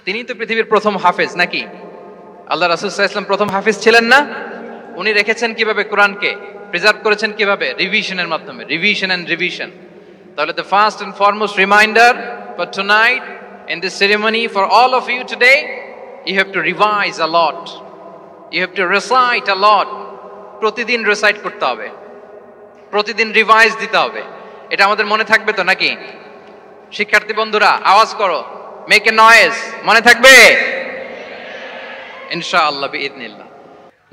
তিনি তো পৃথিবীর প্রথম হাফেজ নাকি? আল্লাহ রাসূল সাল্লাল্লাহু আলাইহি ওয়াসাল্লাম প্রথম হাফেজ ছিলেন না? উনি রেখেছেন কিভাবে কোরআনকে, প্রিজার্ভ করেছেন কিভাবে? রিভিশনের মাধ্যমে, রিভিশন এন্ড রিভিশন। তাহলে the first and foremost reminder for tonight in this ceremony for all of you today, you have to revise a lot, you have to recite a lot. প্রতিদিন recite করতে হবে, প্রতিদিন revise দিতে হবে। এটা আমাদের মনে থাকবে তো নাকি? শিক্ষার্থী বন্ধুরা আওয়াজ করো, মেক এ নয়েজ, মনে থাকবে ইনশাআল্লাহ বিইذنিল্লাহ।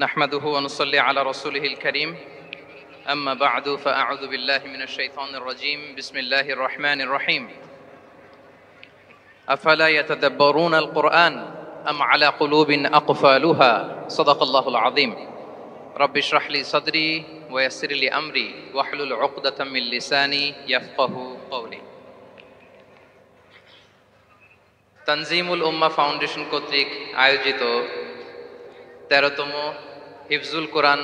নাহমাদুহু ওয়া নুসাল্লি আলা রাসূলিহিল কারীম, আম্মা বা'দু ফাআউযু বিল্লাহি মিনাশ শাইতানির রাজীম, বিসমিল্লাহির রহমানির রহিম। আফালা ইয়াতাদাব্বারুনাল কুরআন আম আলা কুলুবিন আকফালুহা, সাদাকাল্লাহুল আযীম। রব্বি ইশরাহ লি সাদরি ওয়া ইয়াসসির লি আমরি ওয়াহলুল উকদাতাম মিন লিসানি ইয়াফকাহু কওলি। তানজিমুল উম্মাহ ফাউন্ডেশন কর্তৃক আয়োজিত 13তম হিফজুল কোরআন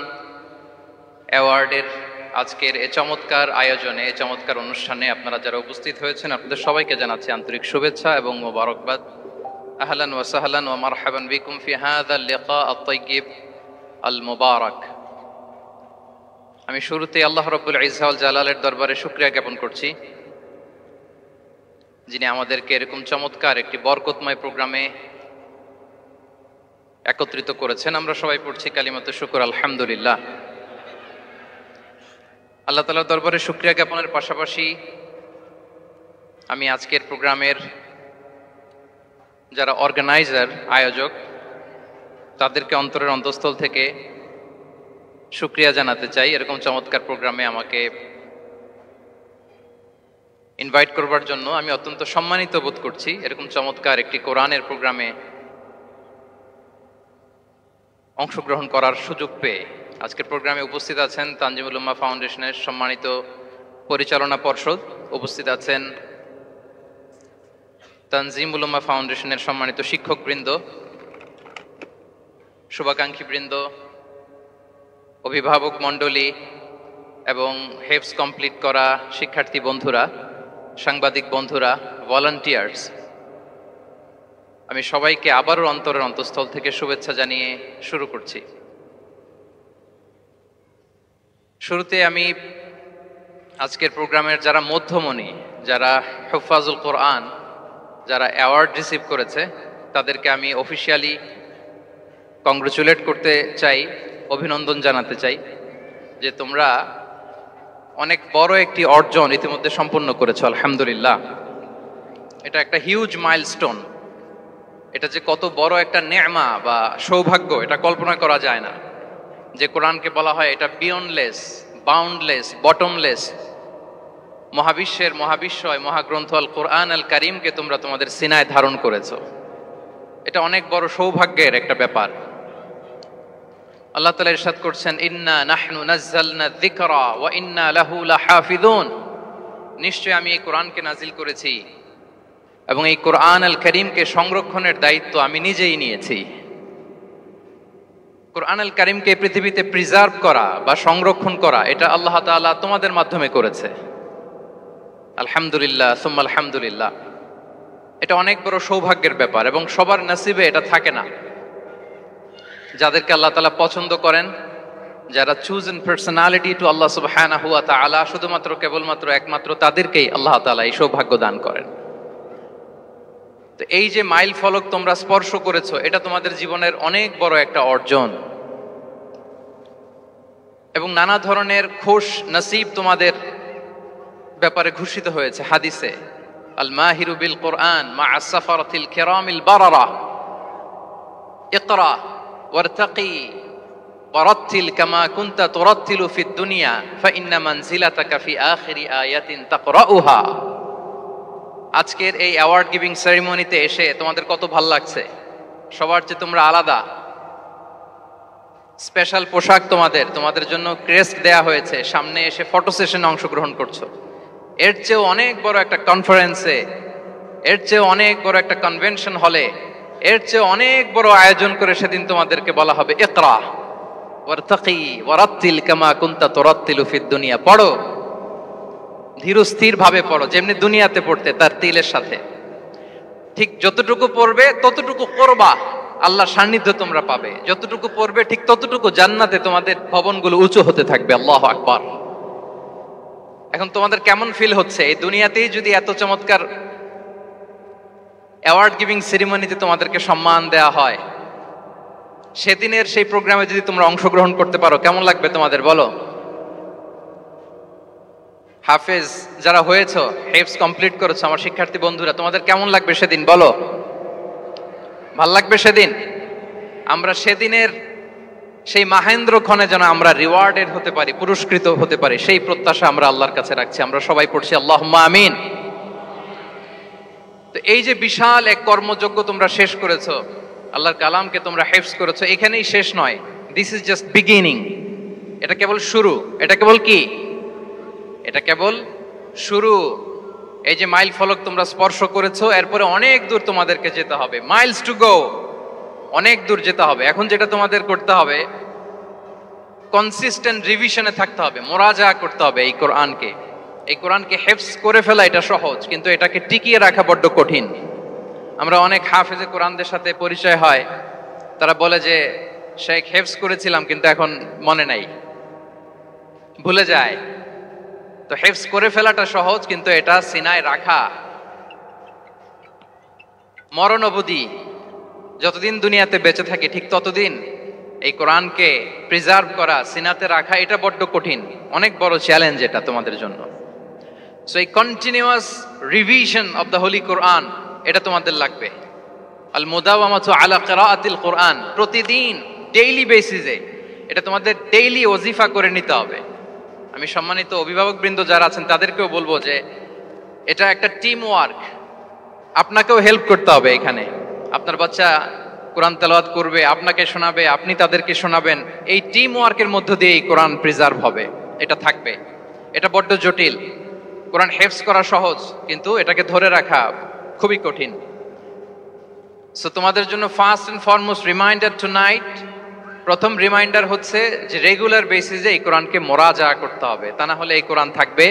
অ্যাওয়ার্ডের আজকের এই চমৎকার আয়োজনে, এই চমৎকার অনুষ্ঠানে আপনারা যারা উপস্থিত হয়েছেন আপনাদের সবাইকে জানাচ্ছি আন্তরিক শুভেচ্ছা এবং মোবারকবাদ। আহলান ওয়া সাহলান ওয়া মারহাবান বিকুম ফি হাযাল লিকা আত-তাইয়্যিব আল মুবারাক। আমি শুরুতে আল্লাহ রাব্বুল ইজ্জা ওয়াল জালালের দরবারে শুকরিয়া জ্ঞাপন করছি, যিনি আমাদেরকে এরকম চমৎকার একটি বরকতময় প্রোগ্রামে একত্রিত করেছেন। আমরা সবাই পড়ছি কালিমাতুশ শুকর আলহামদুলিল্লাহ। আল্লাহ তাআলার দরবারে শুকরিয়া জ্ঞাপনের পাশাপাশি আমি আজকের প্রোগ্রামের যারা অর্গানাইজার, আয়োজক, তাদেরকে অন্তরের অন্তঃস্থল থেকে শুকরিয়া জানাতে চাই। এরকম চমৎকার প্রোগ্রামে আমাকে ইনভাইট করবার জন্য আমি অত্যন্ত সম্মানিত বোধ করছি। এরকম চমৎকার একটি কোরআনের প্রোগ্রামে অংশগ্রহণ করার সুযোগ পেয়ে। আজকের প্রোগ্রামে উপস্থিত আছেন তানজিমুল উম্মাহ ফাউন্ডেশনের সম্মানিত পরিচালনা পর্ষদ, উপস্থিত আছেন তানজিমুল উম্মাহ ফাউন্ডেশনের সম্মানিত শিক্ষকবৃন্দ, শুভাকাঙ্ক্ষীবৃন্দ, অভিভাবক মণ্ডলী এবং হেফজ কমপ্লিট করা শিক্ষার্থী বন্ধুরা, সাংবাদিক বন্ধুরা, ভলান্টিয়ার্স, আমি সবাইকে আবারও অন্তরের অন্তঃস্থল থেকে শুভেচ্ছা জানিয়ে শুরু করছি। শুরুতে আমি আজকের প্রোগ্রামের যারা মধ্যমণি, যারা হুফাজুল কোরআন, যারা অ্যাওয়ার্ড রিসিভ করেছে, তাদেরকে আমি অফিশিয়ালি কংগ্রেচুলেট করতে চাই, অভিনন্দন জানাতে চাই যে তোমরা অনেক বড় একটি অর্জন ইতিমধ্যে সম্পন্ন করেছো আলহামদুলিল্লাহ। এটা একটা হিউজ মাইলস্টোন। এটা যে কত বড় একটা নেয়মা বা সৌভাগ্য এটা কল্পনা করা যায় না। যে কোরআনকে বলা হয় এটা বিয়ন্ডলেস, বাউন্ডলেস, বটমলেস, মহাবিশ্বের মহাবিশ্বয় মহাগ্রন্থ আল কোরআন আল কারীমকে তোমরা তোমাদের সিনায় ধারণ করেছো। এটা অনেক বড় সৌভাগ্যের একটা ব্যাপার। আল্লাহ তাআলা ইরশাদ করছেন, ইন্না নাহনু নাযালনা যিকরা ওয়া ইন্না লাহু লাহাফিযুন। নিশ্চয় আমি এই কোরআনকে নাজিল করেছি এবং এই কোরআন আল কারীমকে সংরক্ষণের দায়িত্ব আমি নিজেই নিয়েছি। কোরআন আল কারীমকে পৃথিবীতে প্রিজার্ভ করা বা সংরক্ষণ করা এটা আল্লাহ তাআলা তোমাদের মাধ্যমে করেছে। আলহামদুলিল্লাহ সুম্মা আলহামদুলিল্লাহ। এটা অনেক বড় সৌভাগ্যের ব্যাপার এবং সবার নসিবে এটা থাকে না। যাদেরকে আল্লাহ তাআলা পছন্দ করেন, যারা চুজেন পার্সোনালিটি টু আল্লাহ সুবহানাহু ওয়া তাআলা, শুধুমাত্র কেবলমাত্র একমাত্র তাদেরকেই আল্লাহ তাআলা এই সৌভাগ্য দান করেন। তো এই যে মাইল ফলক তোমরা স্পর্শ করেছো, এটা তোমাদের জীবনের অনেক বড় একটা অর্জন এবং নানা ধরনের খুশ নসিব তোমাদের ব্যাপারে ঘোষিত হয়েছে হাদিসে। আল মাহিরু বিল কোরআন মা আসসাফারাতিল কিরামিল বারারা, ইকরা ওয়ারতাকি ওয়ারাত্তিল কামা কুনতা তুরাত্তিলু ফিদ দুনিয়া ফাইন্না মানজিলাতাকা ফি আখিরি আয়াতিন তাকরাউহা। আজকের এই অ্যাওয়ার্ড গিভিং সেরিমনিতে এসে তোমাদের কত ভাল লাগছে। সবার চেয়ে তোমরা আলাদা, স্পেশাল পোশাক তোমাদের জন্য ক্রেস্ট দেয়া হয়েছে, সামনে এসে ফটো সেশনে অংশগ্রহণ করছো। এর চেয়েও অনেক বড় একটা কনফারেন্সে, এর চেয়েও অনেক বড় একটা কনভেনশন হলে, এর চেয়ে অনেক বড় আয়োজন করে সেদিন তোমাদেরকে বলা হবে ইকরা ওয়ারতাকি ওয়ারাত্তিল কামা কুনতা তুরাত্তিলু ফিদ দুনিয়া। পড়ো, ধীর স্থির ভাবে পড়ো, যেমনি দুনিয়াতে পড়তে তার তিলের সাথে। ঠিক যতটুকু পড়বে ততটুকু করবা, আল্লাহর সান্নিধ্য তোমরা পাবে। যতটুকু পড়বে ঠিক ততটুকু জান্নাতে তোমাদের ভবনগুলো উঁচু হতে থাকবে। আল্লাহু আকবার। এখন তোমাদের কেমন ফিল হচ্ছে এই দুনিয়াতেই যদি এত চমৎকার অ্যাওয়ার্ড গিভিং সেরিমনিতে তোমাদেরকে সম্মান দেয়া হয়, সেদিনের সেই প্রোগ্রামে যদি তোমরা অংশগ্রহণ করতে পারো কেমন লাগবে তোমাদের বলো? হাফেজ যারা হয়েছো, হেফজ কমপ্লিট করেছো, আমার শিক্ষার্থী বন্ধুরা, তোমাদের কেমন লাগবে সেদিন বলো? ভাল লাগবে সেদিন? আমরা সেদিনের সেই মাহেন্দ্র ক্ষণে যেন আমরা রিওয়ার্ডেড হতে পারি, পুরস্কৃত হতে পারি, সেই প্রত্যাশা আমরা আল্লাহর কাছে রাখছি। আমরা সবাই পড়ছি আল্লাহুম্মা আমিন। তো এই যে বিশাল এক কর্মযজ্ঞ তোমরা শেষ করেছো, আল্লাহর কালামকে তোমরা হেফজ করেছো, এখানেই শেষ নয়। This is just beginning. এটা কেবল শুরু। এটা কেবল কি? এটা কেবল শুরু। এই যে মাইল ফলক তোমরা স্পর্শ করেছো, এরপরে অনেক দূর তোমাদেরকে যেতে হবে। মাইলস টু গো, অনেক দূর যেতে হবে। এখন যেটা তোমাদের করতে হবে, কনসিস্টেন্ট রিভিশনে থাকতে হবে, মোরাজা করতে হবে এই কোরআনকে। এই কোরআনকে হেফজ করে ফেলা এটা সহজ, কিন্তু এটাকে টিকিয়ে রাখা বড্ড কঠিন। আমরা অনেক হাফেজে কোরআনদের সাথে পরিচয় হয়, তারা বলে যে শেখ হেফজ করেছিলাম কিন্তু এখন মনে নাই, ভুলে যায়। তো হেফজ করে ফেলাটা সহজ, কিন্তু এটা সিনায় রাখা মরণ অবধি, যতদিন দুনিয়াতে বেঁচে থাকে ঠিক ততদিন এই কোরআনকে প্রিজার্ভ করা, সিনাতে রাখা, এটা বড্ড কঠিন, অনেক বড় চ্যালেঞ্জ এটা তোমাদের জন্য। সো এই continuous revision of the holy Quran, এটা তোমাদের লাগবে। আল মুদাওয়ামাতু আলা কিরাআতিল কোরআন, প্রতিদিন ডেইলি বেসিসে এটা তোমাদের ডেইলি ওজিফা করে নিতে হবে। আমি সম্মানিত অভিভাবকবৃন্দ যারা আছেন তাদেরকেও বলবো যে এটা একটা টিম ওয়ার্ক, আপনাকেও হেল্প করতে হবে এখানে। আপনার বাচ্চা কোরআন তেলাওয়াত করবে, আপনাকে শোনাবে, আপনি তাদেরকে শোনাবেন। এই টিম ওয়ার্কের মধ্য দিয়ে এই কোরআন প্রিজার্ভ হবে, এটা থাকবে। এটা বড্ড জটিল। কোরআন হেফজ করা সহজ, কিন্তু এটাকে ধরে রাখা খুবই কঠিন। সো তোমাদের জন্য first and foremost reminder tonight, প্রথম রিমাইন্ডার হচ্ছে যে রেগুলার বেসিসে এই কোরআনকে মোরাজা করতে হবে, তা না হলে এই কোরআন থাকবে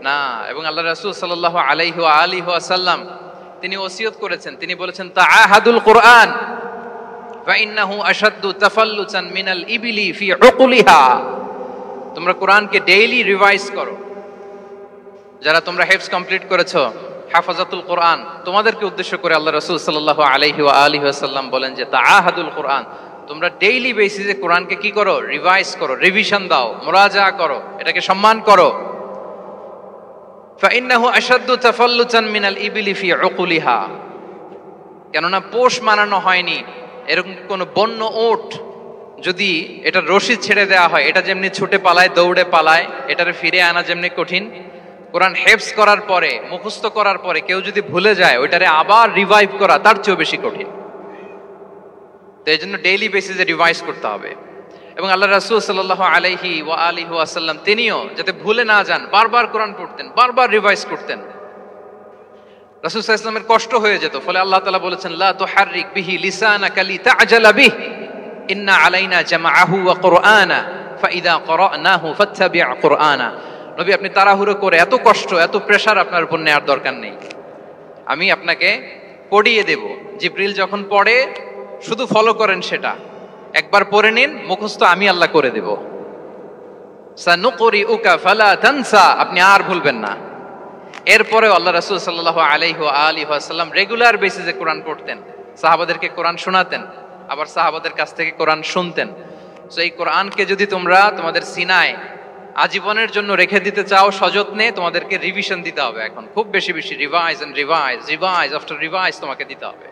না। এবং আল্লাহ রাসূল সাল্লাল্লাহু আলাইহি ওয়া আলিহি ওয়াসাল্লাম তিনি ওসিয়ত করেছেন, তিনি বলেছেন তাআহাদুল কোরআন ফা ইন্নাহু আশাদ্দু তাফাল্লুতান মিনাল ইবিলি ফি উকুলিহা। তোমরা কোরআনকে ডেইলি রিভাইজ করো। যারা তোমরা হেফজ কমপ্লিট করেছো, হাফাজাতুল কোরআন, তোমাদেরকে উদ্দেশ্য করে আল্লাহ রাসূল সাল্লাল্লাহু আলাইহি ওয়া আলিহি ওয়াসাল্লাম বলেন যে তাআহাদুল কোরআন, তোমরা ডেইলি বেসিসে কোরআনকে কি করো? রিভাইজ করো, রিভিশন দাও, মুরাজা করো, এটাকে সম্মান করো। ফাইন্নাহু আশাদ্দু তাফাল্লুতান মিনাল ইবিলি ফি উকুলিহা, কেননা পোষ মানানো হয়নি এরকম কোন বন্য ওট যদি এটা রশি ছেড়ে দেওয়া হয়, এটা যেমনি ছুটে পালায়, দৌড়ে পালায়, এটারে ফিরে আনা যেমনি কঠিন, কোরআন হেফজ করার পরে, মুখস্থ করার পরে কেউ যদি ভুলে যায়, ওইটারে আবার রিভাইভ করা তার চেয়েও বেশি কঠিন। তো এই জন্য ডেইলি বেসিসে রিভাইজ করতে হবে। এবং আল্লাহ রাসূল সাল্লাল্লাহু আলাইহি ওয়া আলিহি ওয়াসাল্লাম তিনিও যাতে ভুলে না যান, বারবার কোরআন পড়তেন, বারবার রিভাইজ করতেন। রাসূল সাল্লাল্লাহু আলাইহি ওয়াসাল্লামের কষ্ট হয়ে যেত, ফলে আল্লাহ তাআলা বলেছেন লা তুহাররিক বিহি লিসানাকা লিতা'জালা বিহি ইন্না আলাইনা জামাআহু ওয়া কুরআনা ফাইদা ক্বরানাহু ফাত্তাবি' কুরআনা। নবী, আপনি তাড়াহুড়ো করে, এত কষ্ট, এত প্রেসার আপনার উপর নেওয়ার দরকার নেই, আমি আপনাকে পড়িয়ে দেব। জিবরিল যখন পড়ে শুধু ফলো করেন, সেটা একবার পড়ে নিন, মুখস্থ আমি আল্লাহ করে দেব। সানুকরিউকা ফালা তানসা, আপনি আর ভুলবেন না। এরপরে আল্লাহ রাসূল সাল্লাল্লাহু আলাইহি ওয়া আলিহি ওয়াসাল্লাম রেগুলার বেসিসে কোরআন পড়তেন, সাহাবাদেরকে কোরআন শোনাতেন, আবার সাহাবাদের কাছ থেকে কোরআন শুনতেন। সো এই কোরআনকে যদি তোমরা তোমাদের সিনায় আজীবনের জন্য রেখে দিতে চাও সযত্নে, তোমাদেরকে রিভিশন দিতে হবে। এখন খুব বেশি বেশি revise and revise, revise after revise তোমাকে দিতে হবে।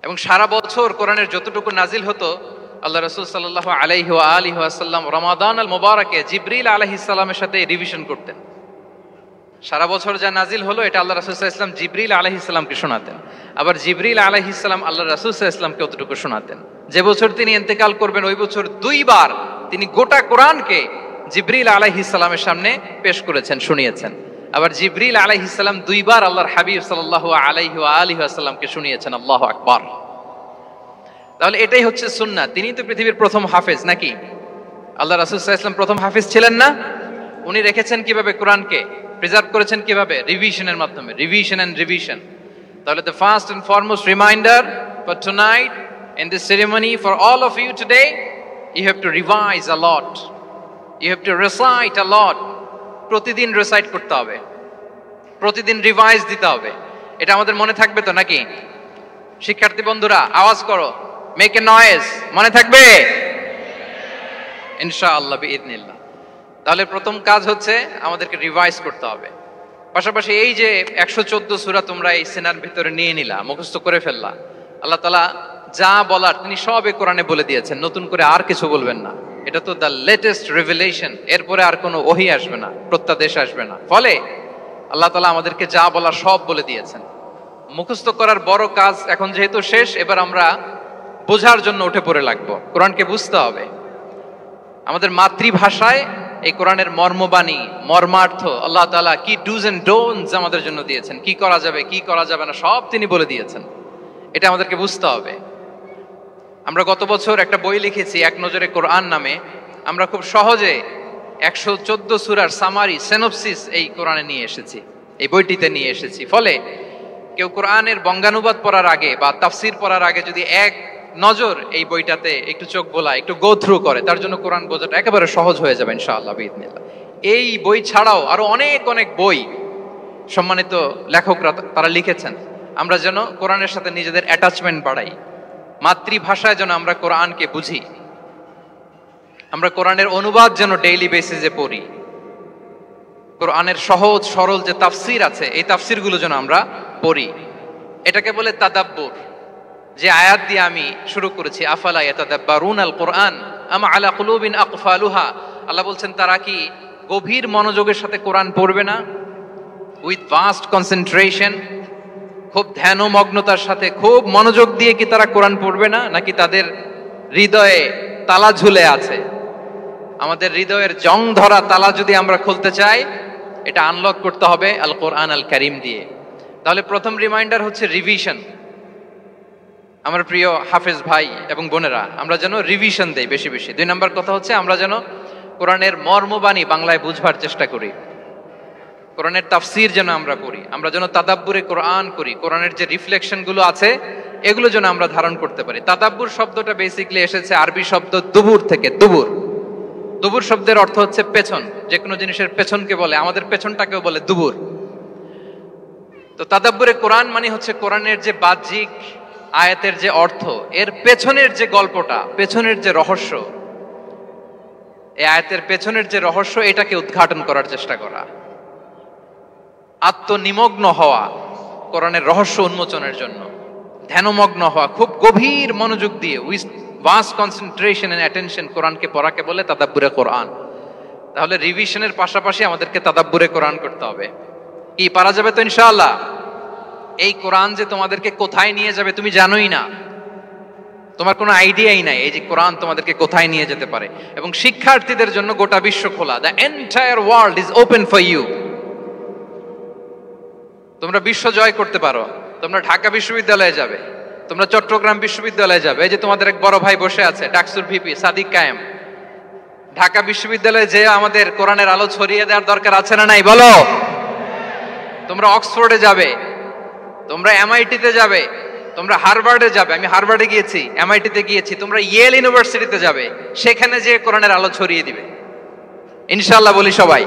এবং সারা বছর কোরআনের যতটুকু নাজিল হতো, আল্লাহ রাসূল সাল্লাল্লাহু আলাইহি ওয়া আলিহি ওয়াসাল্লাম রমাদান আল মুবারাকে জিবরিল আলাইহিস সালামের সাথে রিভিশন করতেন। সারা বছর যা নাজিল হলো, এটা আল্লাহ রাসূল সাল্লাল্লাহু আলাইহি ওয়াসাল্লাম জিবরিল আলাইহিস সালামকে শোনাতেন, আবার জিবরিল আলাইহিস সালাম আল্লাহ রাসূল সাল্লাল্লাহু আলাইহি ওয়াসাল্লামকে অতটুকু শোনাতেন। যে বছর তিনি ইন্তেকাল করবেন, ওই বছর দুইবার তিনি গোটা কোরআনকে জিবরিল আলাইহিস সালামের সামনে পেশ করেছেন, শুনিয়েছেন। আবার জিবরিল আলাইহিস সালাম দুইবার আল্লাহর হাবিব সাল্লাল্লাহু আলাইহি ওয়া আলিহি ওয়াসাল্লামকে শুনিয়েছেন। আল্লাহু আকবার। তাহলে এটাই হচ্ছে সুন্নাহ। তিনি তো পৃথিবীর প্রথম হাফেজ নাকি? আল্লাহ রাসূল সাল্লাল্লাহু আলাইহি ওয়াসাল্লাম প্রথম হাফেজ ছিলেন না? উনি রেখেছেন কিভাবে? কোরআনকে প্রিজার্ভ করেছেন কিভাবে? রিভিশনের মাধ্যমে, রিভিশন এন্ড রিভিশন। তাহলে the first and foremost reminder for tonight in this ceremony for all of you today, you have to revise a lot, you have to recite a lot. প্রতিদিন recite করতে হবে, প্রতিদিন revise দিতে হবে। এটা আমাদের মনে থাকবে তো নাকি? শিক্ষার্থী বন্ধুরা আওয়াজ করো, মেক এ নয়েজ, মনে থাকবে ইনশাআল্লাহ বিইذنিল্লাহ। তাহলে প্রথম কাজ হচ্ছে আমাদেরকে রিভাইজ করতে হবে। পাশাপাশি এই যে 114 সূরা তোমরা এই সিনার ভিতরে নিয়ে নিলা, মুখস্থ করে ফেললা, আল্লাহ তাআলা যা বলার তিনি সবে কোরআনে বলে দিয়েছেন, নতুন করে আর কিছু বলবেন না। এটা তো দ্য লেটেস্ট রিভেলেশন, এরপরে আর কোনো ওহী আসবে না, প্রত্যাদেশ আসবে না। ফলে আল্লাহ তাআলা আমাদেরকে যা বলার সব বলে দিয়েছেন। মুখস্থ করার বড় কাজ এখন যেহেতু শেষ, এবার আমরা বোঝার জন্য উঠে পড়ে লাগবো। কোরআনকে বুঝতে হবে আমাদের মাতৃভাষায়। এই কোরআনের মর্মবাণী, মর্মার্থ, আল্লাহ তাআলা কি ডুজ এন্ড ডোন্টস আমাদের জন্য দিয়েছেন, কি করা যাবে কি করা যাবে না সব তিনি বলে দিয়েছেন। এটা আমাদেরকে বুঝতে হবে। আমরা গত বছর একটা বই লিখেছি এক নজরে কোরআন নামে। আমরা খুব সহজে 114 সূরার সামারি, সিনপসিস এই কোরআনে নিয়ে এসেছি, এই বইটিতে নিয়ে এসেছি। ফলে কেউ কোরআনের বঙ্গানুবাদ পড়ার আগে বা তাফসির পড়ার আগে যদি এক নজর এই বইটাতে একটু চোখ বোলায়, একটু গো থ্রু করে, তার জন্য কোরআন বোঝাটা একেবারে সহজ হয়ে যাবে ইনশাআল্লাহ বিইذনিল্লাহ। এই বই ছাড়াও আরো অনেক অনেক বই সম্মানিত লেখকরা তারা লিখেছেন। আমরা যেন কোরআনের সাথে নিজেদের অ্যাটাচমেন্ট বাড়াই, মাতৃভাষায় যেন আমরা কোরআনকে বুঝি, আমরা কোরআনের অনুবাদ যেন ডেইলি বেসিসে পড়ি, কোরআনের সহজ সরল যে তাফসির আছে এই তাফসিরগুলো যেন আমরা পড়ি। এটাকে বলে তাদাব্বুর। যে আয়াত দিয়ে আমি শুরু করেছি, আফালা ইয়াতাদাব্বারুনাল কোরআন আম আলা কুলুবিন আকফালুহা, আল্লাহ বলছেন তারা কি গভীর মনোযোগের সাথে কোরআন পড়বে না, উইথ ভাস্ট কনসেন্ট্রেশন, খুব ধ্যানমগ্নতার সাথে খুব মনোযোগ দিয়ে কি তারা কোরআন পড়বে না, নাকি তাদের হৃদয়ে তালা ঝুলে আছে? আমাদের হৃদয়ের জং ধরা তালা যদি আমরা খুলতে চাই, এটা আনলক করতে হবে আল কোরআন আল কারীম দিয়ে। তাহলে প্রথম রিমাইন্ডার হচ্ছে রিভিশন। আমার প্রিয় হাফেজ ভাই এবং বোনেরা, আমরা যেন রিভিশন দেই বেশি বেশি। 2 নম্বর কথা হচ্ছে আমরা যেন কোরআনের মর্মবাণী বাংলায় বুঝবার চেষ্টা করি, কোরআনের তাফসির যেন আমরা পড়ি, আমরা যেন তাদাব্বুরে কোরআন করি, কোরআনের যে রিফ্লেকশন গুলো আছে এগুলো যেন আমরা ধারণ করতে পারি। তাদাব্বুর শব্দটা বেসিক্যালি এসেছে আরবি শব্দ দুবুর থেকে। দুবুর, দুবুর শব্দের অর্থ হচ্ছে পেছন, যে কোনো জিনিসের পেছনকে বলে, আমাদের পেছনটাকেও বলে দুবুর। তো তাদাব্বুরে কোরআন মানে হচ্ছে কোরআনের যে বাহ্যিক আয়াতের যে অর্থ, এর পেছনের যে গল্পটা, পেছনের যে রহস্য, এই আয়াতের পেছনের যে রহস্য এটাকে উদ্ঘাটন করার চেষ্টা করা, আত্মনিমগ্ন হওয়া, কোরআনের রহস্য উন্মোচনের জন্য ধ্যানমগ্ন হওয়া, খুব গভীর মনোযোগ দিয়ে with vast concentration and attention কোরআনকে পড়াকে বলে তাদাব্বুরে কোরআন। তাহলে রিভিশনের পাশাপাশি আমাদেরকে তাদাব্বুরে কোরআন করতে হবে। কি পারা যাবে তো ইনশাআল্লাহ? এই কোরআন যে তোমাদেরকে কোথায় নিয়ে যাবে তুমি জানোই না, তোমার কোনো আইডিয়াই নাই এই যে কোরআন তোমাদেরকে কোথায় নিয়ে যেতে পারে। এবং শিক্ষার্থীদের জন্য গোটা বিশ্ব খোলা, the entire world is open for you. তোমরা বিশ্ব জয় করতে পারো, তোমরা ঢাকা বিশ্ববিদ্যালয়ে যাবে, তোমরা চট্টগ্রাম বিশ্ববিদ্যালয়ে যাবে। এই যে তোমাদের এক বড় ভাই বসে আছে ডাকসুর ভিপি সাদিক কায়েম, ঢাকা বিশ্ববিদ্যালয়ে যে আমাদের কোরআনের আলো ছড়িয়ে দেওয়ার দরকার আছে না নাই বলো? তোমরা অক্সফোর্ডে যাবে, তোমরা এমআইটিতে যাবে, তোমরা হার্ভার্ডে যাবে, আমি হার্ভার্ডে গিয়েছি, এমআইটিতে গিয়েছি, তোমরা ইয়েল ইউনিভার্সিটিতে যাবে, সেখানে যে কোরআনের আলো ছড়িয়ে দিবে ইনশাআল্লাহ বলি সবাই।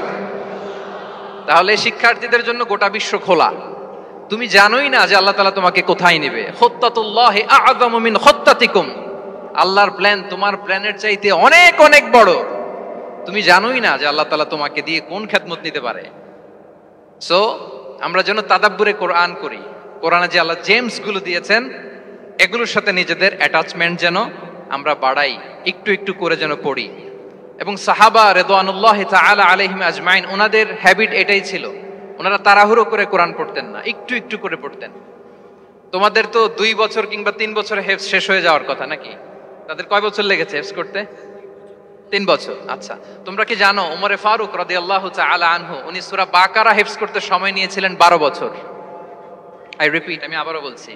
তাহলে শিক্ষার্থীদের জন্য গোটা বিশ্ব খোলা। তুমি জানোই না যে আল্লাহ তাআলা তোমাকে কোথায় নেবে। খুত্তাতুল্লাহি আ'যামু মিন খুত্তাতিকুম, আল্লাহর প্ল্যান তোমার প্ল্যানের চাইতে অনেক অনেক বড়। তুমি জানোই না যে আল্লাহ তাআলা তোমাকে দিয়ে কোন খেদমত নিতে পারে। সো আমরা যেন তাদাব্বুরে কোরআন করি, কোরআনে যে আল্লাহ জেমস গুলো দিয়েছেন এগুলোর সাথে নিজেদের অ্যাটাচমেন্ট যেন আমরা বাড়াই, একটু একটু করে যেন পড়ি। এবং সাহাবা রিদওয়ানুল্লাহি তাআলা আলাইহিম আজমাইন, ওনাদের হ্যাবিট এটাই ছিল, ওনারা তাড়াহুড়ো করে কোরআন পড়তেন না, একটু একটু করে পড়তেন। তোমাদের তো 2 বছর কিংবা 3 বছরে হেফজ শেষ হয়ে যাওয়ার কথা নাকি? তাদের কয় বছর লেগেছে হেফজ করতে? 3 বছর। আচ্ছা, তোমরা কি জানো ওমরে ফারুক রাদিয়াল্লাহু তাআলা আনহু উনি সূরা বাকারা হেফজ করতে সময় নিয়েছিলেন 12 বছর। আই রিপিট, আমি আবারও বলছি,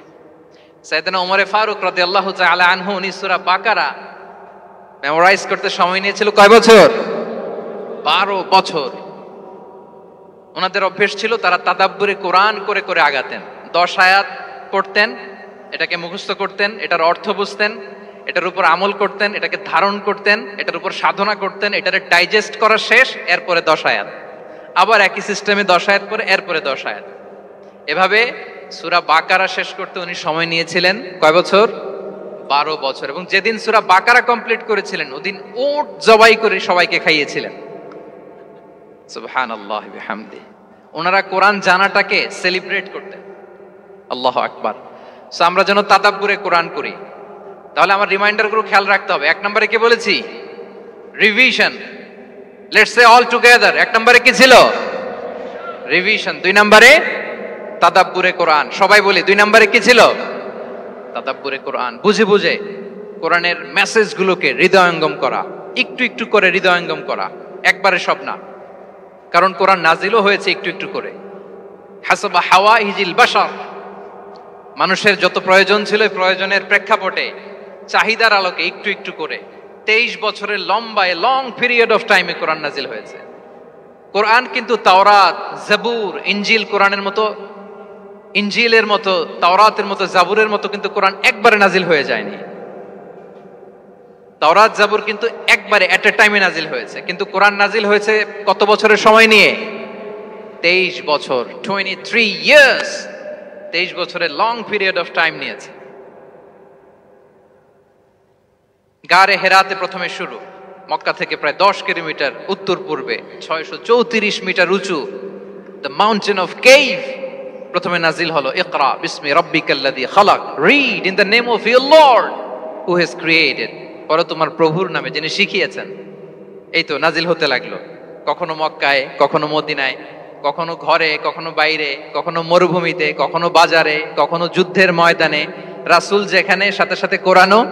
সাইয়েদনা ওমরে ফারুক রাদিয়াল্লাহু তাআলা আনহু উনি সূরা বাকারা মেমোরাইজ করতে সময় নিয়েছিল কয় বছর? 12 বছর। ওনাদের অভ্যেস ছিল তারা তাদাব্বুরে কোরআন করে করে আগাতেন। 10 আয়াত পড়তেন, এটাকে মুখস্থ করতেন, এটার অর্থ বুঝতেন, এটার উপর আমল করতেন, এটাকে ধারণ করতেন, এটার উপর সাধনা করতেন, এটারে ডাইজেস্ট করা শেষ, এরপরে 10 আয়াত, আবার একই সিস্টেমে 10 আয়াত পরে এরপরে 10 আয়াত। এভাবে সূরা বাকারা শেষ করতে উনি সময় নিয়েছিলেন কয় বছর? 12 বছর। এবং যেদিন সূরা বাকারা কমপ্লিট করেছিলেন ওদিন উট জবাই করে সবাইকে খাইয়েছিলেন। সুবহানাল্লাহি ওয়া বিহামদিহি। ওনারা কোরআন জানাটাকে সেলিব্রেট করতেন। আল্লাহু আকবার। সো আমরা যেন তাদাব্বুরে কোরআন করি। তাহলে আমার রিমাইন্ডারগুলো খেয়াল রাখতে হবে। 1 নম্বরে কি বলেছি? Revision. Let's say all together. 1 নম্বরে কি ছিল? রিভিশন। 2 নম্বরে তাদাব্বুরে কোরআন। সবাই বলি 2 নম্বরে কি ছিল? তাদাব্বুরে কোরআন। বুঝে বুঝে কোরআনের মেসেজগুলোকে হৃদয়ঙ্গম করা, একটু একটু করে হৃদয়ঙ্গম করা, একবারে সব না। কারণ কোরআন নাজিলও হয়েছে একটু একটু করে। হাসাবা হাওয়াইজিল বাশার, মানুষের যত প্রয়োজন ছিল প্রয়োজনের প্রেক্ষাপটে চাহিদার আলোকে একটু একটু করে 23 বছরের লম্বা লং পিরিয়ড অফ টাইমে কোরআন নাজিল হয়েছে। কোরআন কিন্তু তাওরাত, জাবুর, ইনজিল কোরআনের মতো, ইনজিলের মতো, তাওরাতের মতো, জাবুরের মতো কিন্তু কোরআন একবারে নাজিল হয়ে যায়নি। তাওরাত জাবুর কিন্তু একবারে এট এ টাইমে নাজিল হয়েছে, কিন্তু কোরআন নাজিল হয়েছে কত বছরের সময় নিয়ে? 23 বছর, 23 ইয়ার্স। 23 বছরের লং পিরিয়ড অফ টাইম নিয়েছে। গারে হেরাতে প্রথমে শুরু, মক্কা থেকে প্রায় 10 কিলোমিটার উত্তর পূর্বে 634 মিটার উঁচু দ্য মাউন্টেন অফ কেভ প্রথমে নাজিল হলো ইকরা বিসমি রাব্বিকাল্লাযী খালাক, read in the name of your lord who has created, পড়ো তোমার প্রভুর নামে যিনি শিখিয়েছেন। এই তো নাজিল হতে লাগলো, কখনো মক্কায়, কখনো মদিনায়, কখনো ঘরে, কখনো বাইরে, কখনো মরুভূমিতে, কখনো বাজারে, কখনো যুদ্ধের ময়দানে। রাসূল যেখানে, সাথে সাথে কোরআনও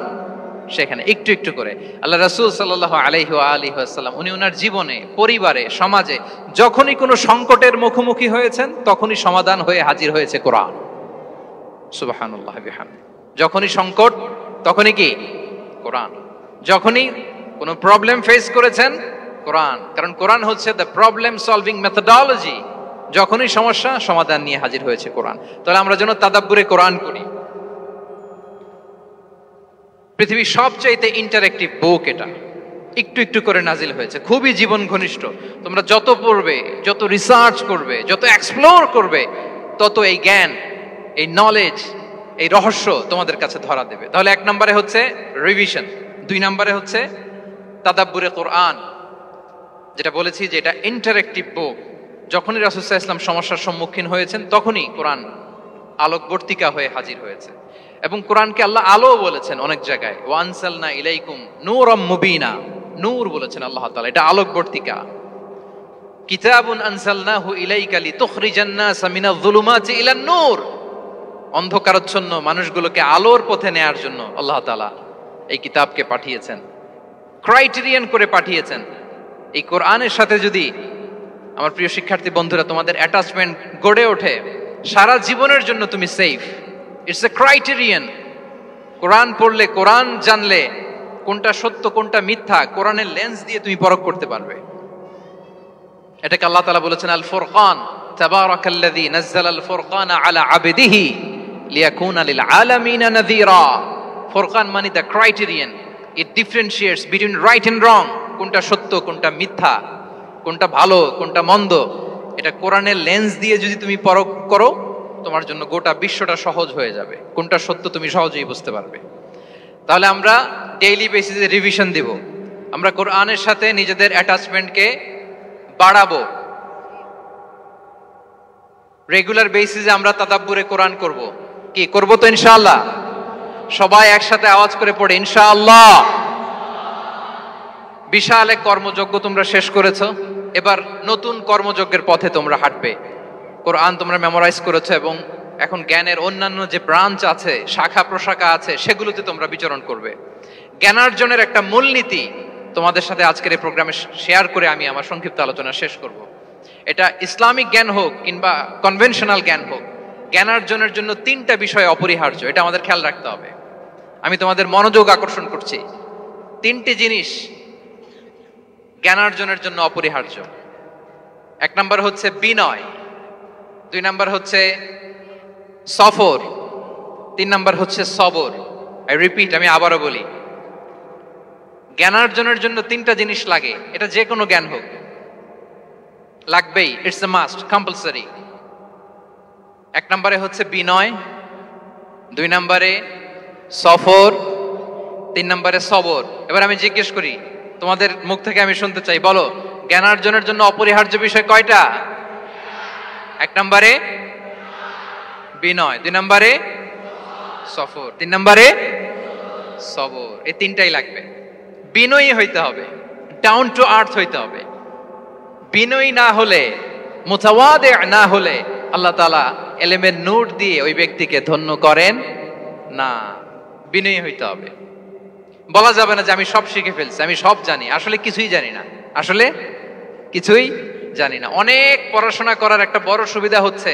সেখানে, একটু একটু করে। আল্লাহ রাসূল সাল্লাল্লাহু আলাইহি ওয়া আলিহি ওয়াসাল্লাম উনি ওনার জীবনে, পরিবারে, সমাজে যখনই কোনো সংকটের মুখোমুখি হয়েছেন তখনই সমাধান হয়ে হাজির হয়েছে কোরআন। সুবহানাল্লাহি ওয়া বিহামদিহি। যখনই সংকট তখনই কি? কোরআন। যখনই কোনো প্রবলেম ফেস করেছেন কোরআন, কারণ কোরআন হচ্ছে দ্য প্রবলেম সলভিং মেথডোলজি। যখনই সমস্যা সমাধান নিয়ে হাজির হয়েছে কোরআন। তাহলে আমরা যেন তাদাব্বুরে কোরআন করি। পৃথিবীর সবচাইতে ইন্টারেক্টিভ বুক এটা, একটু একটু করে নাজিল হয়েছে, খুবই জীবন ঘনিষ্ঠ। তোমরা যত পড়বে, যত রিসার্চ করবে, যত এক্সপ্লোর করবে, তত এই জ্ঞান, এই নলেজ, এই রহস্য তোমাদের কাছে ধরা দেবে। তাহলে 1 নম্বরে হচ্ছে রিভিশন, 2 নম্বরে হচ্ছে তাদাব্বুরে কোরআন, যেটা বলেছি যে এটা ইন্টারেক্টিভ বুক। যখনই রাসূল সাল্লাল্লাহু আলাইহি ওয়াসাল্লাম সমস্যার সম্মুখীন হয়েছেন তখনই কোরআন আলোকবর্তিকা হয়ে হাজির হয়েছে। এবং কোরআনকে আল্লাহ আলো বলেছেন অনেক জায়গায়, ওয়ানসালনা ইলাইকুম নূরাম মুবিনা, নূর বলেছেন আল্লাহ তাআলা, এটা আলোকবর্তিকা। কিতাবুন আনসালনাহু ইলাইকা লিতুখরিজান নাসা মিনাজ যুলুমাতি ইলান নূর, অন্ধকারাচ্ছন্ন মানুষগুলোকে আলোর পথে নেয়ার জন্য আল্লাহ তাআলা এই কিতাবকে পাঠিয়েছেন, ক্রাইটেরিয়ান করে পাঠিয়েছেন। এই কোরআনের সাথে যদি আমার প্রিয় শিক্ষার্থী বন্ধুরা তোমাদের অ্যাটাচমেন্ট গড়ে ওঠে, সারা জীবনের জন্য তুমি সেফ। It's a criterion. কোরআন পড়লে, কোরআন জানলে কোনটা সত্য কোনটা মিথ্যা কোরআনের লেন্স দিয়ে তুমি পরখ করতে পারবে। এটাকে আল্লাহ তাআলা বলেছেন আল ফুরকান, তাবারাকাল্লাযী নাযালাল ফুরকানা আলা আবদিহি লিয়াকুনা লিল আলামিনা নাযীরা। ফুরকান মানে the criterion, it differentiates between right and wrong, কোনটা সত্য কোনটা মিথ্যা, কোনটা ভালো কোনটা মন্দ। এটা কোরআনের লেন্স দিয়ে যদি তুমি পরখ করো তোমার জন্য গোটা বিশ্বটা সহজ হয়ে যাবে, কোনটা সত্য তুমি সহজেই বুঝতে পারবে। তাহলে আমরা ডেইলি বেসিসে রিভিশন দিব, আমরা কোরআনের সাথে নিজেদের অ্যাটাচমেন্টকে বাড়াবো। রেগুলার বেসিসে আমরা তাদাব্বুরে কোরআন করব। কি করব? তো ইনশাআল্লাহ সবাই একসাথে আওয়াজ করে পড়ে ইনশাআল্লাহ। বিশাল এক কর্মযজ্ঞ তোমরা শেষ করেছো, এবার নতুন কর্মযজ্ঞের পথে তোমরা হাঁটবে। কোরআন তোমরা মেমোরাইজ করেছো এবং এখন জ্ঞানের অন্যান্য যে ব্রাঞ্চ আছে, শাখা প্রশাখা আছে, সেগুলোতে তোমরা বিচরণ করবে। জ্ঞানার্জনের একটা মূলনীতি তোমাদের সাথে আজকের এই প্রোগ্রামে শেয়ার করে আমি আমার সংক্ষিপ্ত আলোচনা শেষ করব। এটা ইসলামিক জ্ঞান হোক কিংবা কনভেনশনাল জ্ঞান হোক, জ্ঞানার্জনের জন্য 3টা বিষয় অপরিহার্য, এটা আমাদের খেয়াল রাখতে হবে। আমি তোমাদের মনোযোগ আকর্ষণ করছি। 3টি জিনিস জ্ঞানার্জনের জন্য অপরিহার্য। 1 নম্বর হচ্ছে বিনয়, 2 নম্বর হচ্ছে সফর, 3 নাম্বার হচ্ছে সবর। আই রিপিট, আমি আবারও বলি, জ্ঞানার্জনের জন্য 3টা জিনিস লাগে, এটা যে কোনো জ্ঞান হোক, লাগবেই, ইটস এ মাস্ট, কম্পালসারি। 1 নম্বরে হচ্ছে বিনয়, 2 নম্বরে সফর, 3 নম্বরে সবর। এবার আমি জিজ্ঞেস করি, তোমাদের মুখ থেকে আমি শুনতে চাই, বলো জ্ঞানার্জনের জন্য অপরিহার্য বিষয় কয়টা? 1 নম্বরে বিনয়, 2 নম্বরে সফর, 3 নম্বরে সবর। এই 3টাই লাগবে। বিনয়ী হইতে হবে, ডাউন টু আর্থ হইতে হবে। বিনয়ী না হলে, মুতাওয়াদি না হলে আল্লাহ তাআলা এলেমের নূর দিয়ে ওই ব্যক্তিকে ধন্য করেন না। বিনয়ী হইতে হবে। বলা যাবে না যে আমি সব শিখে ফেলছি, আমি সব জানি, আসলে কিছুই জানি না, আসলে কিছুই জানি না। অনেক পড়াশোনা করার একটা বড় সুবিধা হচ্ছে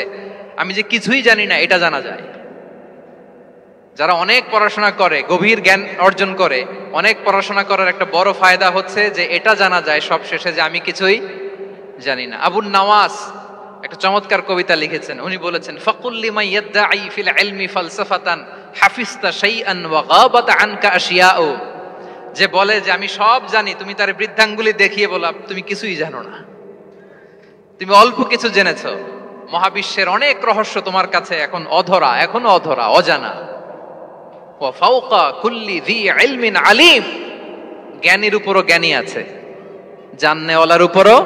আমি যে কিছুই জানি না এটা জানা যায়। যারা অনেক পড়াশোনা করে, গভীর জ্ঞান অর্জন করে, অনেক পড়াশোনা করার একটা বড় ফায়দা হচ্ছে যে এটা জানা যায় সব শেষে যে আমি কিছুই জানি না। আবুন নওয়াস একটা চমৎকার কবিতা লিখেছেন। উনি বলেছেন, ফাকুল লিমান ইয়াদঈ ফিল ইলমি ফালসাফাতান হাফিজতা শাইআন ওয়া গাবাত আনকা আশিয়াউ। যে বলে যে আমি সব জানি, তুমি তার বৃদ্ধাঙ্গুলি দেখিয়ে বলো তুমি কিছুই জানো না, তুমি অল্প কিছু জেনেছো। মহাবিশ্বের অনেক রহস্য তোমার কাছে এখন অধরা, এখনো অধরা, অজানা। ওয়া ফাওকা কুল্লি যী ইলমিন আলিম। জ্ঞানীর উপরও জ্ঞানী আছে, জাননেওয়ালার উপরও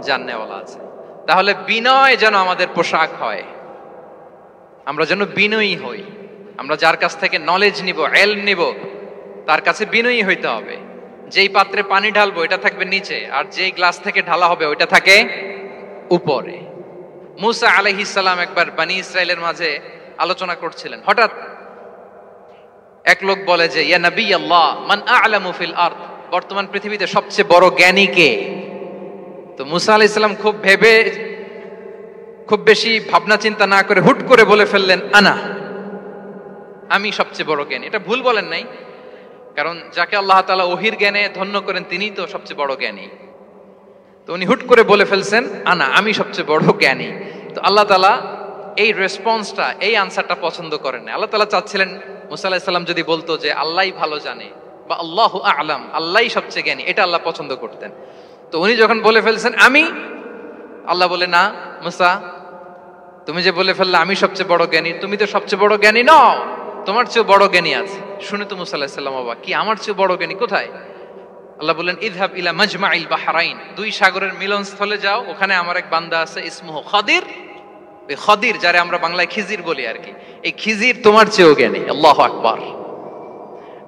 জাননেওয়ালা আছে। তাহলে বিনয় যেন আমাদের পোশাক হয়, আমরা যেন বিনয়ী হই। আমরা যার কাছ থেকে নলেজ নিব, ইলম নিব, তার কাছে বিনয়ী হইতে হবে। যেই পাত্রে পানি ঢালবো এটা থাকবে নিচে, আর যেই গ্লাস থেকে ঢালা হবে ওইটা থাকে উপরে। মূসা আলাইহিস সালাম একবার বনি ইসরাইলের মাঝে আলোচনা করছিলেন। হঠাৎ এক লোক বলে যে, ইয়া নবী আল্লাহ, মান আ'লামু ফিল আরদ, বর্তমান পৃথিবীতে সবচেয়ে বড় জ্ঞানী কে? তো মূসা আলাইহিস সালাম খুব বেশি ভাবনা চিন্তা না করে হুট করে বলে ফেললেন, আনা, আমি সবচেয়ে বড় জ্ঞানী। এটা ভুল বলেন নাই, কারণ যাকে আল্লাহ তাআলা ওহির জ্ঞানে ধন্য করেন তিনিই তো সবচেয়ে বড় জ্ঞানী। তো উনি হুট করে বলে ফেলছেন, আনা, আমি সবচেয়ে বড় জ্ঞানী। তো আল্লাহ তাআলা এই রেসপন্সটা, এই আনসারটা পছন্দ করেন না। আল্লাহ তাআলা চাচ্ছিলেন মূসা আলাইহিস সালাম যদি বলতো যে আল্লাহই ভালো জানে, বা আল্লাহু আ'লাম, আল্লাহই সবচেয়ে জ্ঞানী, এটা আল্লাহ পছন্দ করতেন। তো উনি যখন বলে ফেলছেন আমি, আল্লাহ বলে, না মূসা, তুমি যে বলে ফেললে আমি সবচেয়ে বড় জ্ঞানী, তুমি তো সবচেয়ে বড় জ্ঞানী নও, তোমার চেয়ে বড় জ্ঞানী আছে। শুনে তো মূসা আলাইহিস সালাম অবাক, কি আমার চেয়ে বড় জ্ঞানী কোথায়? আল্লাহ বললেন, ইযহাব ইলা মাজমাইল বাহরাইন, 2 সাগরের মিলনস্থলে যাও, ওখানে আমার এক বান্দা আছে, ইসমুহু খাদির। ওই খাদির, যারে আমরা বাংলায় খিজির বলি আর কি, এই খিজির তোমার চেয়েও জ্ঞানী। আল্লাহু আকবার।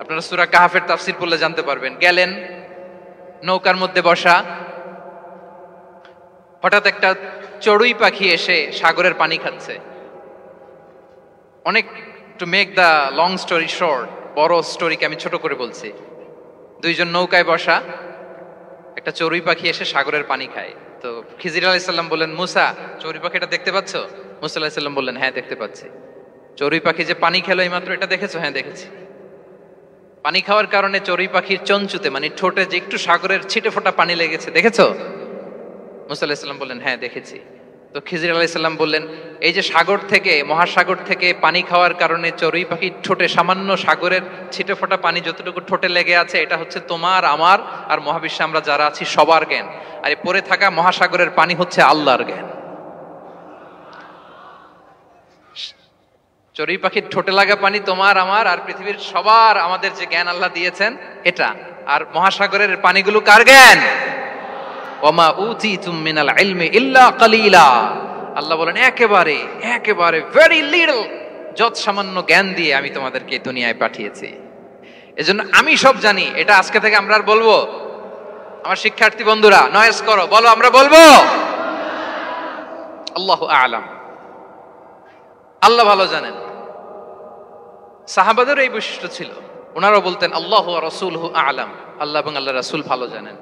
আপনারা সূরা কাহফের তাফসীর পড়লে জানতে পারবেন। গেলেন, নৌকার মধ্যে বসা, হঠাৎ একটা চড়ুই পাখি এসে সাগরের পানি খাচ্ছে। অনেক, to make the long story short, বড় স্টোরিকে আমি ছোট করে বলছি। 2 জন নৌকায় বসা, একটা চড়ুই পাখি এসে সাগরের পানি খায়। তো খিজির আলাইহিস সালাম বললেন, মূসা, চড়ুই পাখিটা দেখতে পাচ্ছ? মূসা আলাইহিস সালাম বললেন, হ্যাঁ দেখতে পাচ্ছি। চড়ুই পাখি যে পানি খেলো এইমাত্র, এটা দেখেছো? হ্যাঁ দেখেছি। পানি খাওয়ার কারণে চড়ুই পাখির চঞ্চুতে, মানে ঠোঁটে যে একটু সাগরের ছিটে ফোটা পানি লেগেছে, দেখেছো? মূসা আলাইহিস সালাম বললেন, হ্যাঁ দেখেছি। তো খিজির আলাইহিস সালাম বললেন, এই যে সাগর থেকে, মহাসাগর থেকে পানি খাওয়ার কারণে চড়ুই পাখির ঠোঁটে সামান্য সাগরের ছিটে ফোটা পানি যতটুকু ঠোঁটে লেগে আছে, এটা হচ্ছে তোমার, আমার আর মহাবিশ্বে আমরা যারা আছি সবার জ্ঞান। আর এই পড়ে থাকা মহাসাগরের পানি হচ্ছে আল্লাহর জ্ঞান। চড়ুই পাখির ঠোঁটে লাগা পানি তোমার, আমার আর পৃথিবীর সবার, আমাদের যে জ্ঞান আল্লাহ দিয়েছেন এটা। আর মহাসাগরের পানিগুলো কার জ্ঞান? ওমা উতিতুম মিনাল ইলমি ইল্লা কালিলা। আল্লাহ বলেন, একেবারে একেবারে ভেরি লিটল, যত সামান্য জ্ঞান দিয়ে আমি তোমাদেরকে দুনিয়ায় পাঠিয়েছি। এজন্য আমি সব জানি, এটা আজকে থেকে আমরা আর বলবো। আমার শিক্ষার্থী বন্ধুরা, নয়েজ করো, বলো আমরা বলবো আল্লাহু আ'লাম, আল্লাহ ভালো জানেন। সাহাবাদের এই বৈশিষ্ট্য ছিল, ওনারাও বলতেন আল্লাহু ওয়া রাসূলুহু আ'লাম, আল্লাহ এবং আল্লাহর রাসূল ভালো জানেন।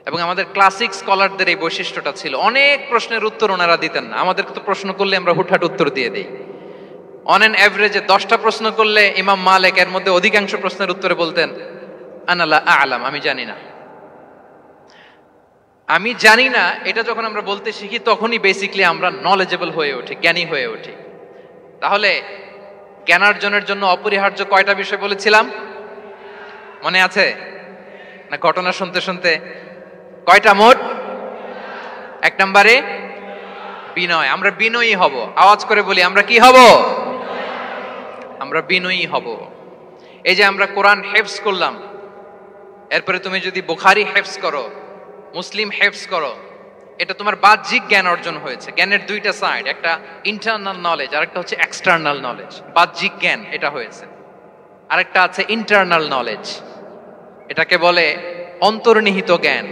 এবং আমাদের ক্লাসিক স্কলারদের এই বৈশিষ্ট্যটা ছিল, অনেক প্রশ্নের উত্তর ওনারা দিতেন না। আমাদের তো প্রশ্ন করলে আমরা হুটহাট উত্তর দিয়ে দিই। অন অ্যান অ্যাভারেজে 10টা প্রশ্ন করলে ইমাম মালিক এর মধ্যে অধিকাংশ প্রশ্নের উত্তরে বলতেন আনা লা আ'লাম, আমি জানি না। আমি জানি না এটা যখন আমরা বলতে শিখি, তখনই বেসিক্যালি আমরা নলেজেবল হয়ে উঠি, জ্ঞানী হয়ে উঠি। তাহলে জ্ঞানার্জনের জন্য অপরিহার্য কয়টা বিষয় বলেছিলাম, মনে আছে না? ঘটনা শুনতে শুনতে কয়টা মোট? 1 নম্বরে বিনয়। আমরা বিনয়ী হব। আওয়াজ করে বলি, আমরা কি হব? আমরা বিনয়ী হব। এই যে আমরা কোরআন হেফজ করলাম, এরপরে তুমি যদি বুখারী হেফজ করো, মুসলিম হেফজ করো, এটা তোমার বাহ্যিক জ্ঞান অর্জন হয়েছে। জ্ঞানের দুইটা সাইড, একটা ইন্টারনাল নলেজ আর একটা হচ্ছে এক্সটার্নাল নলেজ। বাহ্যিক জ্ঞান এটা হয়েছে, আরেকটা আছে ইন্টারনাল নলেজ, এটাকে বলে অন্তর্নিহিত জ্ঞান।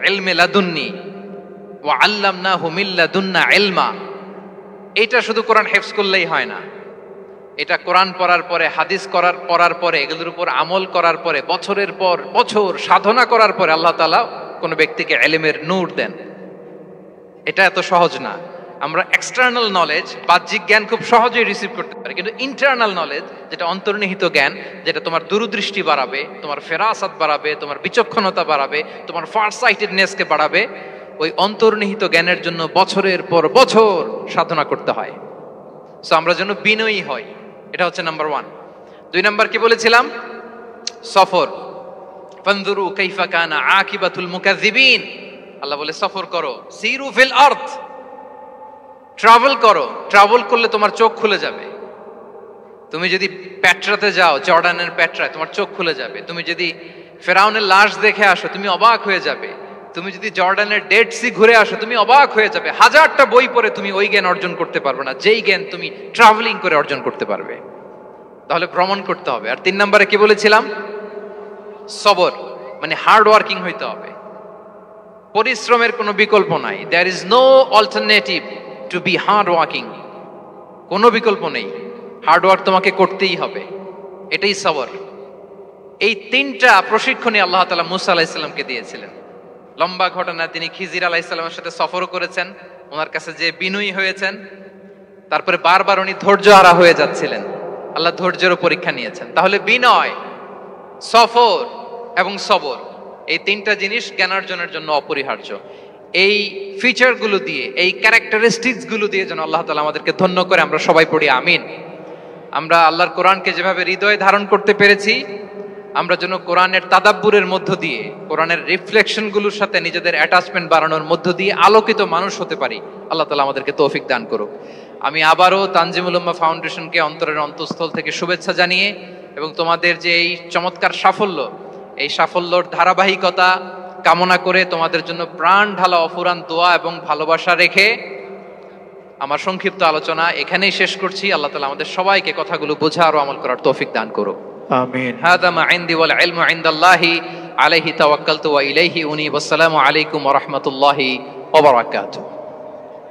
ইলমে লাদুন্নি ওয়া আল্লামনাহু মিন লাদুন্না ইলমা। এটা শুধু কোরআন হেফজ করলেই হয় না, এটা কোরআন পড়ার পরে, হাদিস পড়ার পরে, এগুলোর উপর আমল করার পরে, বছরের পর বছর সাধনা করার পরে আল্লাহ তাআলা কোনো ব্যক্তিকে ইলমের নূর দেন। এটা এত সহজ না। আমরা এক্সটার্নাল নলেজ, বাহ্যিক জ্ঞান খুব সহজেই রিসিভ করতে পারি, কিন্তু ইন্টারনাল নলেজ, যেটা অন্তর্নিহিত জ্ঞান, যেটা তোমার দূরদৃষ্টি বাড়াবে, তোমার ফেরাসাত বাড়াবে, তোমার বিচক্ষণতা বাড়াবে, তোমার ফারসাইটেডনেসকে বাড়াবে, ওই অন্তর্নিহিত জ্ঞানের জন্য বছরের পর বছর সাধনা করতে হয়। সো আমরা যেন বিনয়ী হই, এটা হচ্ছে নাম্বার 1। 2 নাম্বার কি বলেছিলাম? সফর। ফানজুরু কাইফা কানা আকিবাতুল মুকাজ্জিবিন। আল্লাহ বলে সফর করো, সিরু ফিল আরদ, ট্রাভেল করো। ট্রাভেল করলে তোমার চোখ খুলে যাবে। তুমি যদি পেট্রাতে যাও, জর্ডানের পেট্রায়, তোমার চোখ খুলে যাবে। তুমি যদি ফেরাউনের লাশ দেখে আসো, তুমি অবাক হয়ে যাবে। তুমি যদি জর্ডানের ডেড সি ঘুরে আসো, তুমি অবাক হয়ে যাবে। 1000টা বই পড়ে তুমি ওই জ্ঞান অর্জন করতে পারবে না, যেই জ্ঞান তুমি ট্রাভেলিং করে অর্জন করতে পারবে। তাহলে ভ্রমণ করতে হবে। আর 3 নম্বরে কি বলেছিলাম? সবর, মানে হার্ড ওয়ার্কিং হইতে হবে। পরিশ্রমের কোনো বিকল্প নাই। There is no alternative to be hard working. কোনো বিকল্প নেই, হার্ড ওয়ার্ক তোমাকে করতেই হবে। এটাই সবর। এই 3টা প্রশিক্ষণই আল্লাহ তাআলা মুসা আলাইহিস সালামকে দিয়েছিলেন। লম্বা ঘটনা, তিনি খিজির আলাইহিস সালামের সাথে সফরও করেছেন, ওনার কাছে যে বিনয়ী হয়েছেন। তারপরে বারবার উনি ধৈর্যহারা হয়ে যাচ্ছিলেন, আল্লাহ ধৈর্যেরও পরীক্ষা নিয়েছেন। তাহলে বিনয়, সফর এবং সবর, এই 3টা জিনিস জ্ঞানার্জনের জন্য অপরিহার্য। এই ফিচারগুলো দিয়ে, এই ক্যারেক্টারিস্টিক্স গুলো দিয়ে যেন আল্লাহ তাআলা আমাদেরকে ধন্য করে। আমরা সবাই পড়ি আমিন। আমরা আল্লাহর কোরআনকে যেভাবে হৃদয়ে ধারণ করতে পেরেছি, আমরা যেন কোরআনের তাদাব্বুরের মধ্য দিয়ে, কোরআনের রিফ্লেকশন গুলোর সাথে নিজেদের অ্যাটাচমেন্ট বাড়ানোর মধ্য দিয়ে আলোকিত মানুষ হতে পারি। আল্লাহ তাআলা আমাদেরকে তৌফিক দান করুক। আমি আবারও তানজিমুল উম্মাহ ফাউন্ডেশনকে অন্তরের অন্তঃস্থল থেকে শুভেচ্ছা জানিয়ে, এবং তোমাদের যে এই চমৎকার সাফল্য, এই সাফল্যর ধারাবাহিকতা কামনা করে, তোমাদের জন্য প্রাণ ঢালা অফুরান দোয়া এবং ভালোবাসা রেখে আমার সংক্ষিপ্ত আলোচনা এখানেই শেষ করছি। আল্লাহ তাআলা আমাদের সবাইকে কথাগুলো বোঝা আর আমল করার তৌফিক দান করুক। আমিন। হাদা মা ইনদি ওয়াল ইলমু ইনদাল্লাহি আলাইহি তাওয়াক্কালতু ওয়া ইলাইহি উনীব। আসসালামু আলাইকুম ওয়া রাহমাতুল্লাহি ওয়া বারাকাতুহু।